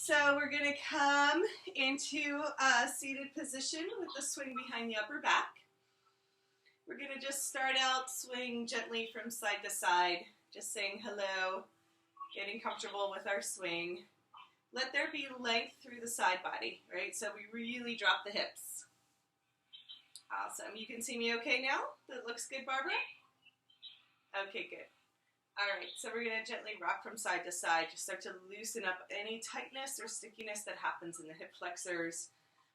So we're going to come into a seated position with the swing behind the upper back. We're going to just start out, swing gently from side to side, just saying hello, getting comfortable with our swing. Let there be length through the side body, right? So we really drop the hips. Awesome. You can see me okay now? That looks good, Barbara? Okay, good. All right, so we're going to gently rock from side to side. Just start to loosen up any tightness or stickiness that happens in the hip flexors,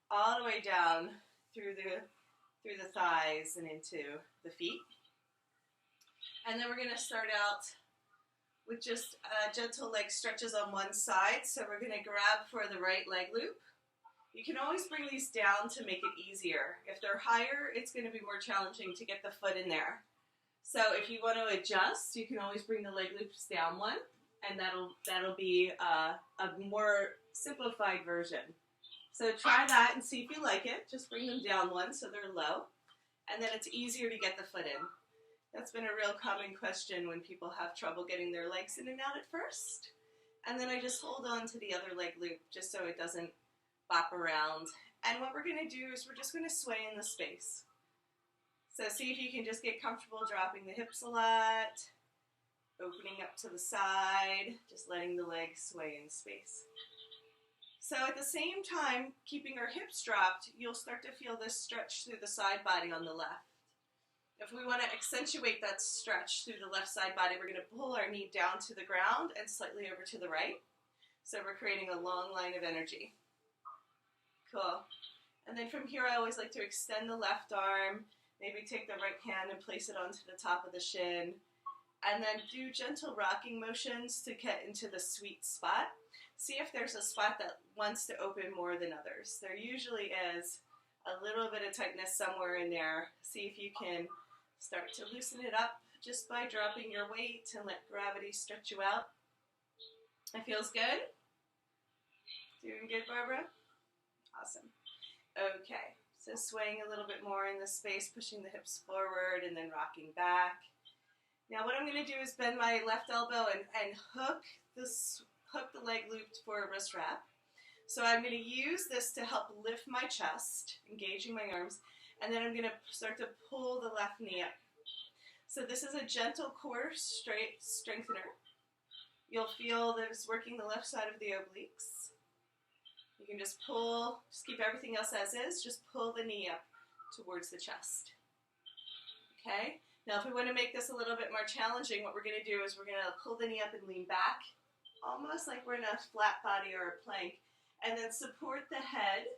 all the way down through the thighs and into the feet. And then we're going to start out with just gentle leg stretches on one side. So we're going to grab for the right leg loop. You can always bring these down to make it easier. If they're higher, it's going to be more challenging to get the foot in there. So if you want to adjust, you can always bring the leg loops down one, and that'll be a more simplified version. So try that and see if you like it. Just bring them down one so they're low, and then it's easier to get the foot in. That's been a real common question when people have trouble getting their legs in and out at first. And then I just hold on to the other leg loop just so it doesn't bop around. And what we're going to do is we're just going to sway in the space. So see if you can just get comfortable dropping the hips a lot, opening up to the side, just letting the legs sway in space. So at the same time, keeping our hips dropped, you'll start to feel this stretch through the side body on the left. If we want to accentuate that stretch through the left side body, we're going to pull our knee down to the ground and slightly over to the right. So we're creating a long line of energy. Cool. And then from here, I always like to extend the left arm. Maybe take the right hand and place it onto the top of the shin. And then do gentle rocking motions to get into the sweet spot. See if there's a spot that wants to open more than others. There usually is a little bit of tightness somewhere in there. See if you can start to loosen it up just by dropping your weight and let gravity stretch you out. It feels good? Doing good, Barbara? Awesome. Okay. So swaying a little bit more in this space, pushing the hips forward and then rocking back. Now what I'm going to do is bend my left elbow and hook the leg loop for a wrist wrap. So I'm going to use this to help lift my chest, engaging my arms, and then I'm going to start to pull the left knee up. So this is a gentle core strengthener. You'll feel that it's working the left side of the obliques. You can just pull, just keep everything else as is, just pull the knee up towards the chest. Okay? Now if we want to make this a little bit more challenging, what we're going to do is we're going to pull the knee up and lean back, almost like we're in a flat body or a plank, and then support the head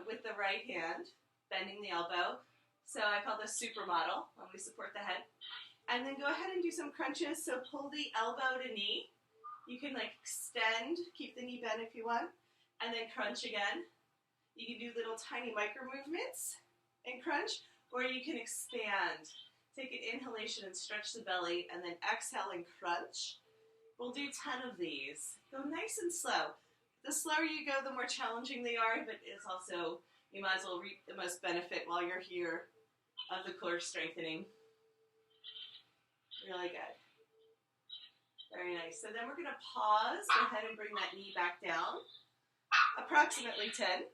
with the right hand, bending the elbow. So I call this supermodel when we support the head. And then go ahead and do some crunches, so pull the elbow to knee. You can like extend, keep the knee bent if you want, and then crunch again. You can do little tiny micro movements and crunch, or you can expand. Take an inhalation and stretch the belly, and then exhale and crunch. We'll do 10 of these. Go nice and slow. The slower you go, the more challenging they are, but it's also, you might as well reap the most benefit while you're here of the core strengthening. Really good. Very nice. So then we're going to pause. Go ahead and bring that knee back down. Approximately 10.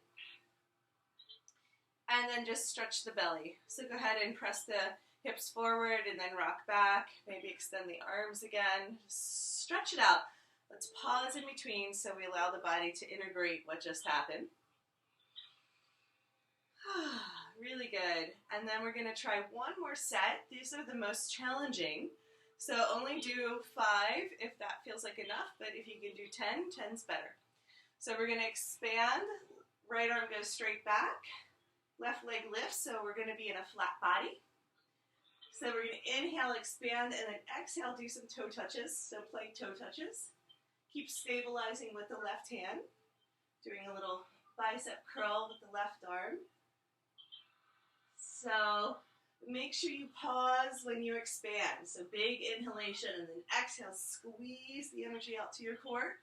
And then just stretch the belly. So go ahead and press the hips forward and then rock back. Maybe extend the arms again. Just stretch it out. Let's pause in between so we allow the body to integrate what just happened. Really good. And then we're going to try one more set. These are the most challenging. So only do 5 if that feels like enough, but if you can do 10, 10's better. So we're going to expand, right arm goes straight back, left leg lifts, so we're going to be in a flat body. So we're going to inhale, expand, and then exhale, do some toe touches, so plank toe touches. Keep stabilizing with the left hand, doing a little bicep curl with the left arm. So make sure you pause when you expand. So big inhalation and then exhale, squeeze the energy out to your core.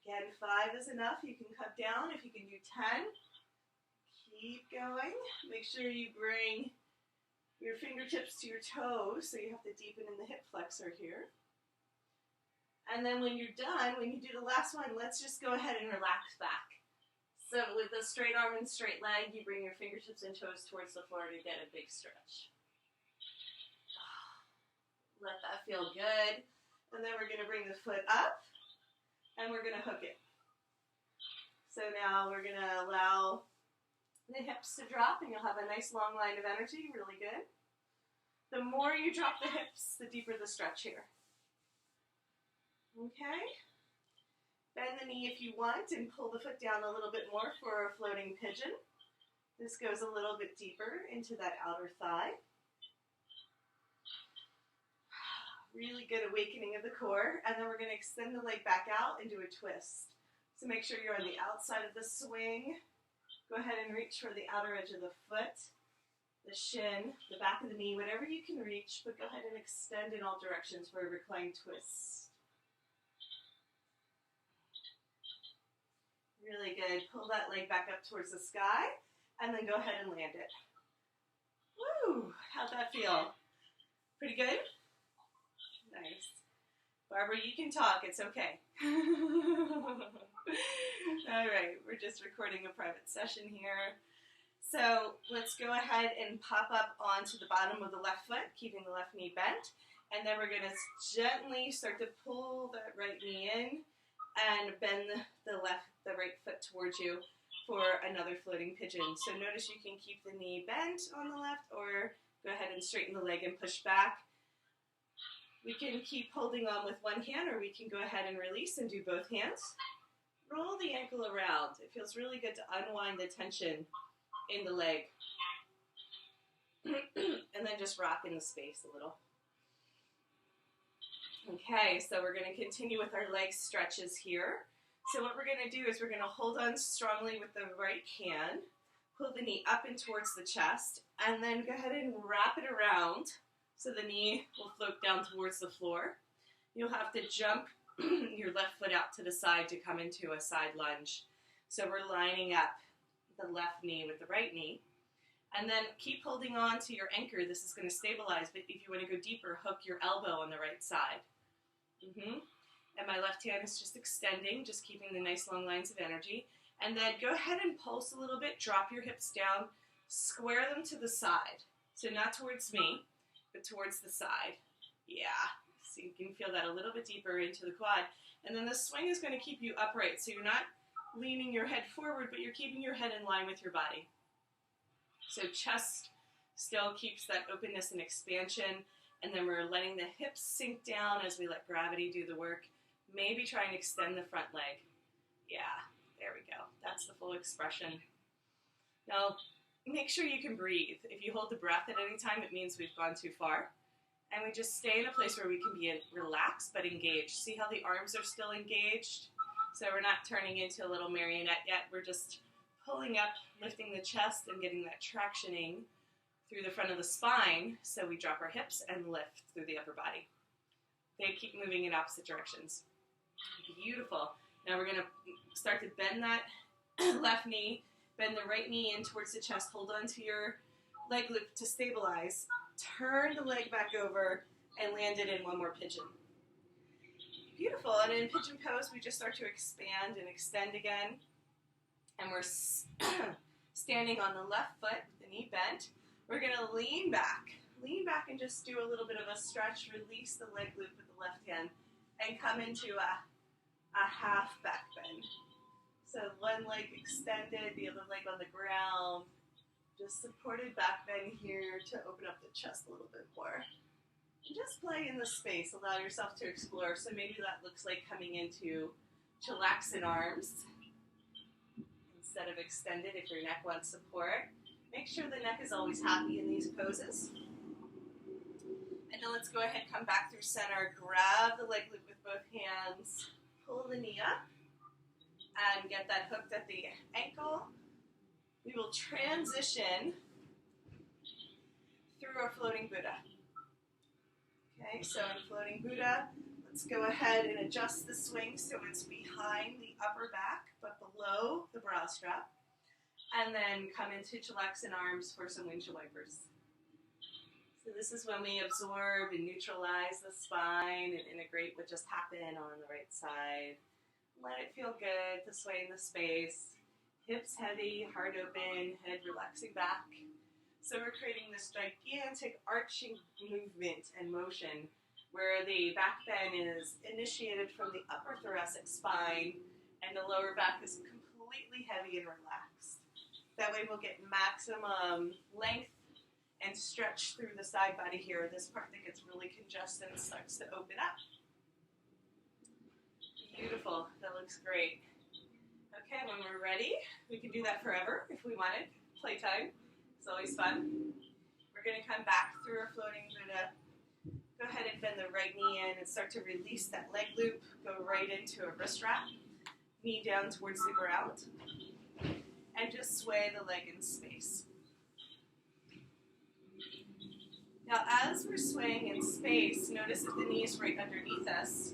Again, 5 is enough. You can cut down if you can do 10. Keep going. Make sure you bring your fingertips to your toes, so you have to deepen in the hip flexor here. And then when you're done, when you do the last one, let's just go ahead and relax back. So with a straight arm and straight leg, you bring your fingertips and toes towards the floor to get a big stretch. Let that feel good. And then we're going to bring the foot up, and we're going to hook it. So now we're going to allow the hips to drop, and you'll have a nice long line of energy, really good. The more you drop the hips, the deeper the stretch here. Okay? Bend the knee if you want, and pull the foot down a little bit more for a floating pigeon. This goes a little bit deeper into that outer thigh. Really good awakening of the core, and then we're going to extend the leg back out and do a twist. So make sure you're on the outside of the swing. Go ahead and reach for the outer edge of the foot, the shin, the back of the knee, whatever you can reach, but go ahead and extend in all directions for a reclined twist. Really good. Pull that leg back up towards the sky, and then go ahead and land it. Woo! How'd that feel? Pretty good? Nice. Barbara, you can talk. It's okay. All right, we're just recording a private session here. So let's go ahead and pop up onto the bottom of the left foot, keeping the left knee bent. And then we're going to gently start to pull that right knee in and bend the right foot towards you for another floating pigeon. So notice you can keep the knee bent on the left, or go ahead and straighten the leg and push back. We can keep holding on with one hand, or we can go ahead and release and do both hands. Roll the ankle around. It feels really good to unwind the tension in the leg. And then just rock in the space a little. Okay, so we're going to continue with our leg stretches here. So what we're going to do is we're going to hold on strongly with the right hand, pull the knee up and towards the chest, and then go ahead and wrap it around so the knee will float down towards the floor. You'll have to jump your left foot out to the side to come into a side lunge. So we're lining up the left knee with the right knee. And then keep holding on to your anchor. This is going to stabilize, but if you want to go deeper, hook your elbow on the right side. And my left hand is just extending, just keeping the nice long lines of energy. And then go ahead and pulse a little bit, drop your hips down, square them to the side. So not towards me, but towards the side. Yeah, so you can feel that a little bit deeper into the quad. And then the swing is going to keep you upright, so you're not leaning your head forward, but you're keeping your head in line with your body. So chest still keeps that openness and expansion, and then we're letting the hips sink down as we let gravity do the work. Maybe try and extend the front leg. Yeah, there we go. That's the full expression. Now, make sure you can breathe. If you hold the breath at any time, it means we've gone too far. And we just stay in a place where we can be relaxed but engaged. See how the arms are still engaged? So we're not turning into a little marionette yet. We're just pulling up, lifting the chest, and getting that tractioning through the front of the spine. So we drop our hips and lift through the upper body. They keep moving in opposite directions. Beautiful. Now we're going to start to bend that left knee. Bend the right knee in towards the chest. Hold on to your leg loop to stabilize. Turn the leg back over and land it in one more pigeon. Beautiful. And in pigeon pose, we just start to expand and extend again. And we're standing on the left foot, the knee bent. We're going to lean back. Lean back and just do a little bit of a stretch. Release the leg loop with the left hand and come into a half back bend. So one leg extended, the other leg on the ground. Just supported back bend here to open up the chest a little bit more. And just play in the space. Allow yourself to explore. So maybe that looks like coming into chillaxing arms instead of extended if your neck wants support. Make sure the neck is always happy in these poses. And then let's go ahead, come back through center, grab the leg loop with both hands, pull the knee up, and get that hooked at the ankle. We will transition through our floating Buddha. Okay, so in floating Buddha, let's go ahead and adjust the swing so it's behind the upper back, but below the brow strap. And then come into chillaxing arms for some windshield wipers. So this is when we absorb and neutralize the spine and integrate what just happened on the right side. Let it feel good to sway in the space. Hips heavy, heart open, head relaxing back. So we're creating this gigantic arching movement and motion where the back bend is initiated from the upper thoracic spine and the lower back is completely heavy and relaxed. That way we'll get maximum length and stretch through the side body here. This part that gets really congested and starts to open up. Beautiful. That looks great. Okay, when we're ready, we can do that forever if we wanted. Playtime. It's always fun. We're going to come back through our floating Buddha. Go ahead and bend the right knee in and start to release that leg loop. Go right into a wrist wrap. Knee down towards the ground. And just sway the leg in space. Now, as we're swaying in space, notice if the knee is right underneath us.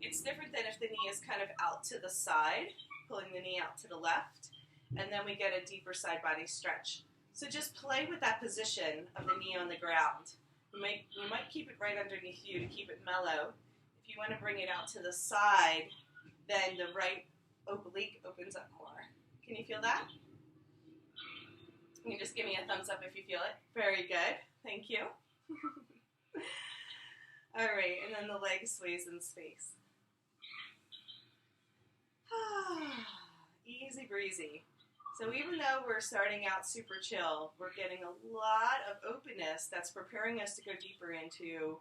It's different than if the knee is kind of out to the side, pulling the knee out to the left, and then we get a deeper side body stretch. So just play with that position of the knee on the ground. You might keep it right underneath you to keep it mellow. If you want to bring it out to the side, then the right oblique opens up more. Can you feel that? You can just give me a thumbs up if you feel it. Very good. Thank you. All right, and then the leg sways in space. Easy breezy. So even though we're starting out super chill, we're getting a lot of openness that's preparing us to go deeper into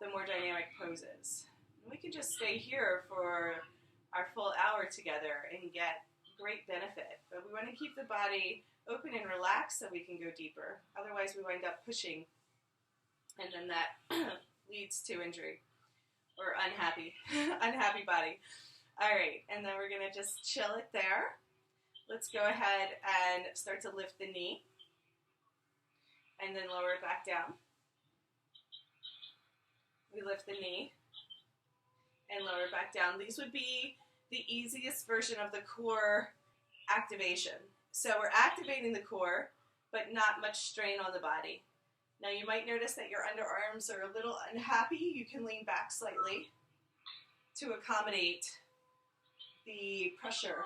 the more dynamic poses. And we can just stay here for our full hour together and get great benefit. But we want to keep the body open and relaxed so we can go deeper. Otherwise, we wind up pushing, and then that leads to injury or unhappy body. All right, and then we're going to just chill it there. Let's go ahead and start to lift the knee and then lower it back down. We lift the knee and lower it back down. These would be the easiest version of the core activation. So we're activating the core, but not much strain on the body. Now you might notice that your underarms are a little unhappy. You can lean back slightly to accommodate the pressure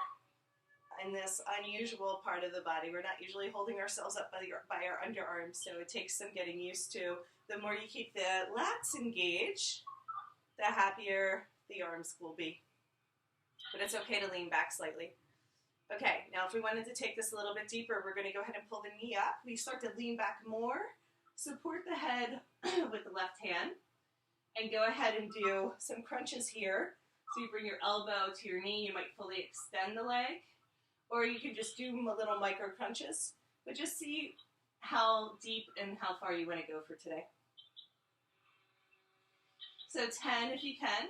in this unusual part of the body. We're not usually holding ourselves up by our underarms, so it takes some getting used to. The more you keep the lats engaged, the happier the arms will be. But it's okay to lean back slightly. Okay, now if we wanted to take this a little bit deeper, we're going to go ahead and pull the knee up. We start to lean back more, support the head with the left hand, and go ahead and do some crunches here. So you bring your elbow to your knee, you might fully extend the leg, or you can just do a little micro crunches, but just see how deep and how far you want to go for today. So 10 if you can.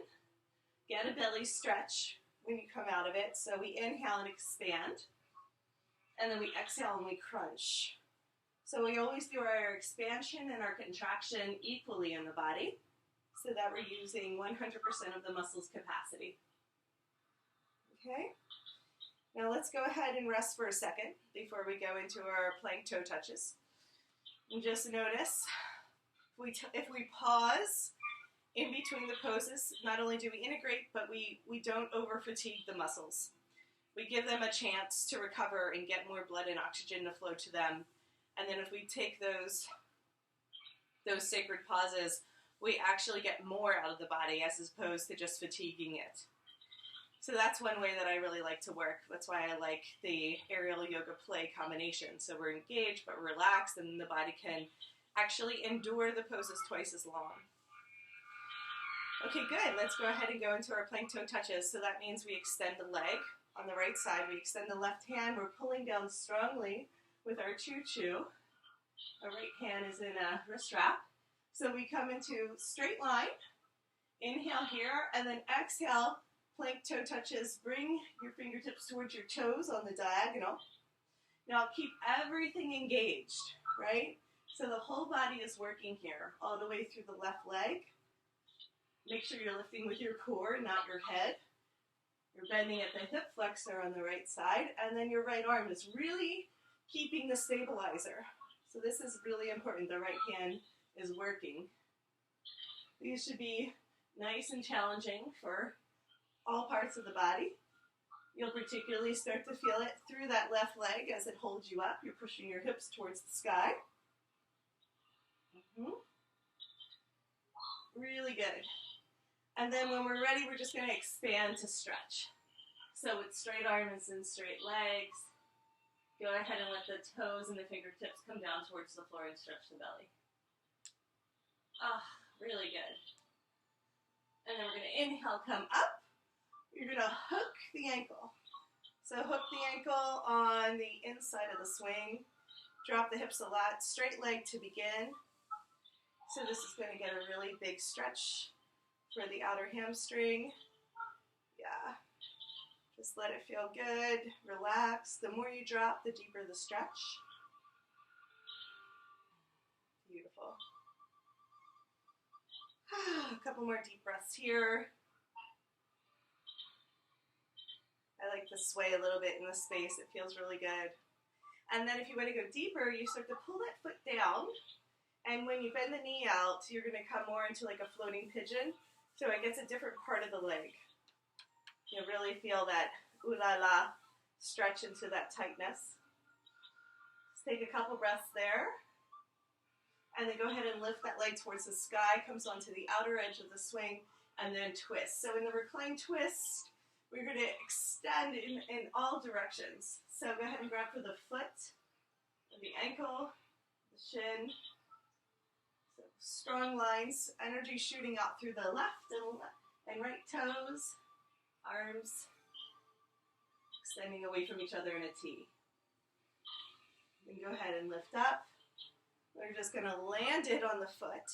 Get a belly stretch when you come out of it. So we inhale and expand, and then we exhale and we crunch. So we always do our expansion and our contraction equally in the body, so that we're using 100% of the muscle's capacity. Okay? Now let's go ahead and rest for a second before we go into our plank toe touches. And just notice, if we pause in between the poses, not only do we integrate, but we don't over-fatigue the muscles. We give them a chance to recover and get more blood and oxygen to flow to them. And then if we take those sacred pauses, we actually get more out of the body as opposed to just fatiguing it. So that's one way that I really like to work. That's why I like the aerial yoga play combination. So we're engaged but relaxed, and the body can actually endure the poses twice as long. Okay, good. Let's go ahead and go into our plank toe touches. So that means we extend the leg on the right side. We extend the left hand. We're pulling down strongly with our choo-choo. Our right hand is in a wrist wrap. So we come into straight line. Inhale here, and then exhale, plank toe touches. Bring your fingertips towards your toes on the diagonal. Now keep everything engaged, right? So the whole body is working here, all the way through the left leg. Make sure you're lifting with your core, not your head. You're bending at the hip flexor on the right side, and then your right arm is really keeping the stabilizer. So this is really important. The right hand is working. These should be nice and challenging for all parts of the body. You'll particularly start to feel it through that left leg as it holds you up. You're pushing your hips towards the sky. Really good. And then when we're ready, we're just going to expand to stretch. So with straight arms and straight legs, go ahead and let the toes and the fingertips come down towards the floor and stretch the belly. Really good. And then we're going to inhale, come up. You're going to hook the ankle. So hook the ankle on the inside of the swing. Drop the hips a lot. Straight leg to begin. So this is going to get a really big stretch for the outer hamstring. Yeah. Just let it feel good. Relax. The more you drop, the deeper the stretch. Beautiful. A couple more deep breaths here. I like to sway a little bit in the space. It feels really good. And then if you want to go deeper, you start to pull that foot down. And when you bend the knee out, you're going to come more into like a floating pigeon. So it gets a different part of the leg. You really feel that ooh la la stretch into that tightness. Just take a couple breaths there. And then go ahead and lift that leg towards the sky, comes onto the outer edge of the swing, and then twist. So in the reclined twist, we're going to extend in all directions. So go ahead and grab for the foot, the ankle, the shin. So strong lines, energy shooting out through the left and right toes, arms extending away from each other in a T. Then go ahead and lift up. We're just going to land it on the foot.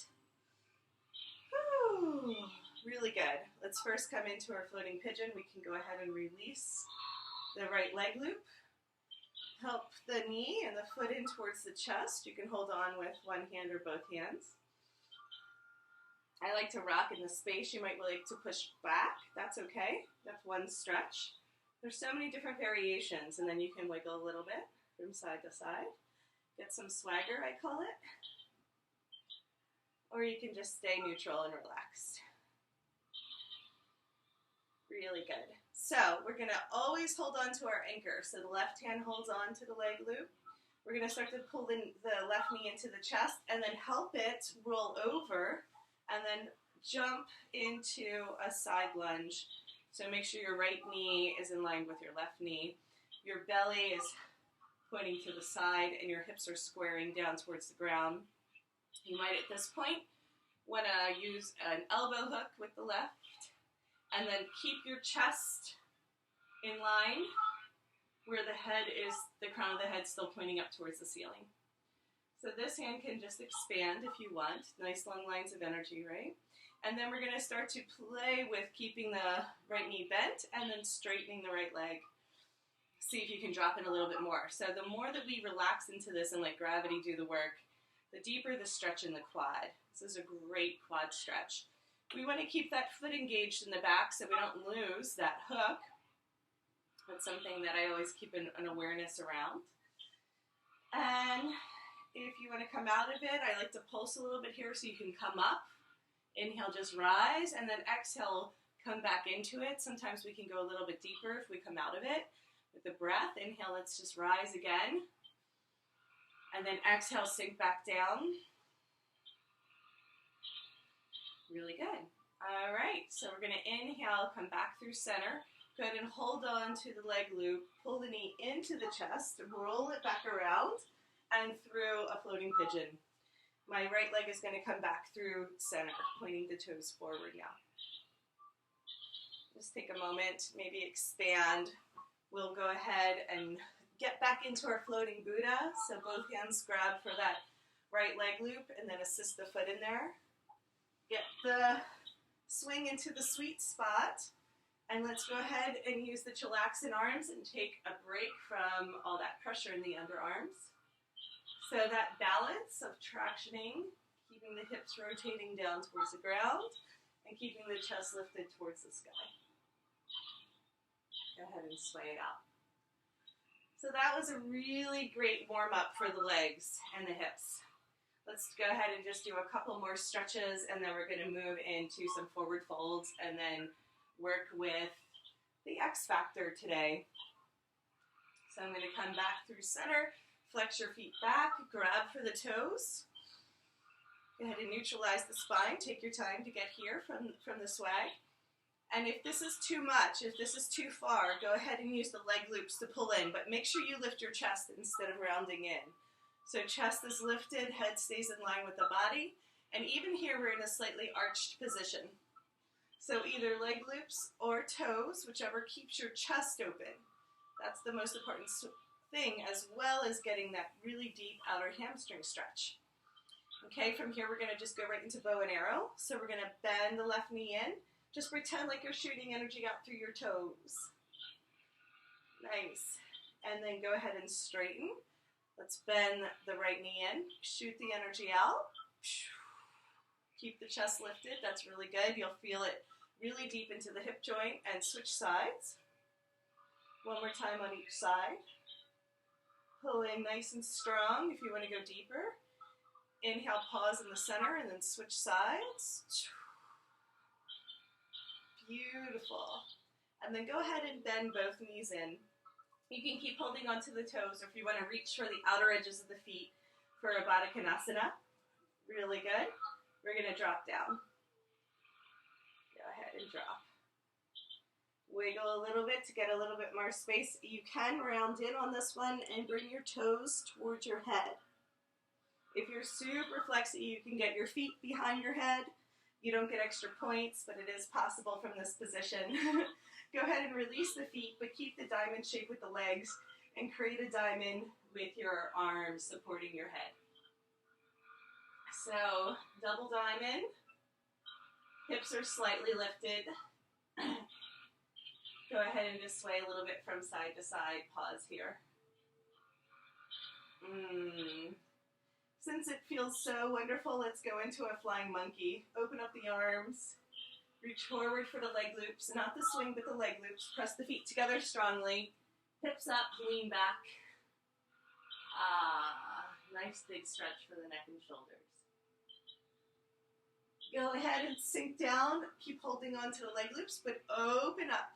Whew. Really good. Let's first come into our floating pigeon. We can go ahead and release the right leg loop. Help the knee and the foot in towards the chest. You can hold on with one hand or both hands. I like to rock in the space. You might like to push back. That's okay. That's one stretch. There's so many different variations, and then you can wiggle a little bit from side to side. Get some swagger, I call it. Or you can just stay neutral and relaxed. Really good. So we're going to always hold on to our anchor. So the left hand holds on to the leg loop. We're going to start to pull the left knee into the chest and then help it roll over and then jump into a side lunge. So make sure your right knee is in line with your left knee. Your belly is pointing to the side and your hips are squaring down towards the ground. You might at this point want to use an elbow hook with the left and then keep your chest in line where the head is, the crown of the head still pointing up towards the ceiling. So this hand can just expand if you want. Nice long lines of energy, right? And then we're going to start to play with keeping the right knee bent and then straightening the right leg. See if you can drop in a little bit more. So the more that we relax into this and let gravity do the work, the deeper the stretch in the quad. This is a great quad stretch. We want to keep that foot engaged in the back so we don't lose that hook. That's something that I always keep an awareness around. And if you want to come out of it, I like to pulse a little bit here so you can come up. Inhale, just rise, and then exhale, come back into it. Sometimes we can go a little bit deeper if we come out of it. With the breath, inhale, let's just rise again. And then exhale, sink back down. Really good. All right, so we're going to inhale, come back through center. Go ahead and hold on to the leg loop. Pull the knee into the chest. Roll it back around and through a floating pigeon. My right leg is going to come back through center, pointing the toes forward now. Just take a moment, maybe expand. We'll go ahead and get back into our floating Buddha. So both hands grab for that right leg loop and then assist the foot in there. Get the swing into the sweet spot. And let's go ahead and use the chillaxin arms and take a break from all that pressure in the underarms. So that balance of tractioning, keeping the hips rotating down towards the ground, and keeping the chest lifted towards the sky. Go ahead and sway it out. So that was a really great warm-up for the legs and the hips. Let's go ahead and just do a couple more stretches, and then we're going to move into some forward folds and then work with the X Factor today. So I'm going to come back through center, flex your feet back, grab for the toes. Go ahead and neutralize the spine. Take your time to get here from the swag. And if this is too much, if this is too far, go ahead and use the leg loops to pull in, but make sure you lift your chest instead of rounding in. So chest is lifted, head stays in line with the body, and even here we're in a slightly arched position. So either leg loops or toes, whichever keeps your chest open. That's the most important thing, as well as getting that really deep outer hamstring stretch. Okay, from here we're going to just go right into bow and arrow. So we're going to bend the left knee in. Just pretend like you're shooting energy out through your toes. Nice. And then go ahead and straighten. Let's bend the right knee in. Shoot the energy out. Keep the chest lifted. That's really good. You'll feel it really deep into the hip joint, and switch sides. One more time on each side. Pull in nice and strong if you want to go deeper. Inhale, pause in the center, and then switch sides. Beautiful. And then go ahead and bend both knees in. You can keep holding onto the toes, or if you want to reach for the outer edges of the feet for a Baddha Konasana. Really good. We're going to drop down. Go ahead and drop. Wiggle a little bit to get a little bit more space. You can round in on this one and bring your toes towards your head. If you're super flexy, you can get your feet behind your head. You don't get extra points, but it is possible from this position. Go ahead and release the feet, but keep the diamond shape with the legs and create a diamond with your arms supporting your head. So, double diamond. Hips are slightly lifted. Go ahead and just sway a little bit from side to side. Pause here. Since it feels so wonderful, let's go into a flying monkey. Open up the arms. Reach forward for the leg loops. Not the swing, but the leg loops. Press the feet together strongly. Hips up, lean back. Nice big stretch for the neck and shoulders. Go ahead and sink down. Keep holding on to the leg loops, but open up.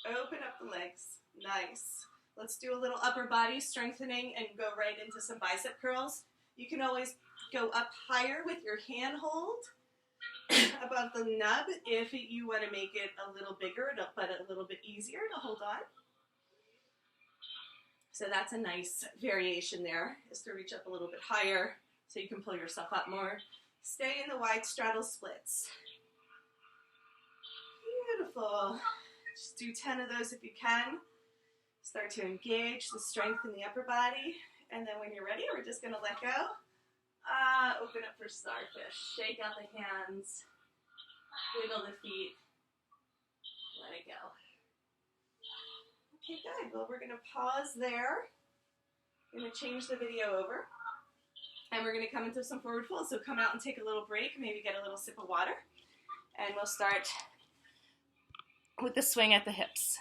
Open up the legs. Nice. Let's do a little upper body strengthening and go right into some bicep curls. You can always go up higher with your hand hold above the nub if you want to make it a little bigger, but a little bit easier to hold on. So that's a nice variation there, is to reach up a little bit higher so you can pull yourself up more. Stay in the wide straddle splits. Beautiful. Just do 10 of those if you can. Start to engage the strength in the upper body. And then when you're ready, we're just going to let go. Open up for starfish. Shake out the hands. Wiggle the feet. Let it go. Okay, good. Well, we're going to pause there. We're going to change the video over. And we're going to come into some forward fold. So come out and take a little break. Maybe get a little sip of water. And we'll start with the swing at the hips.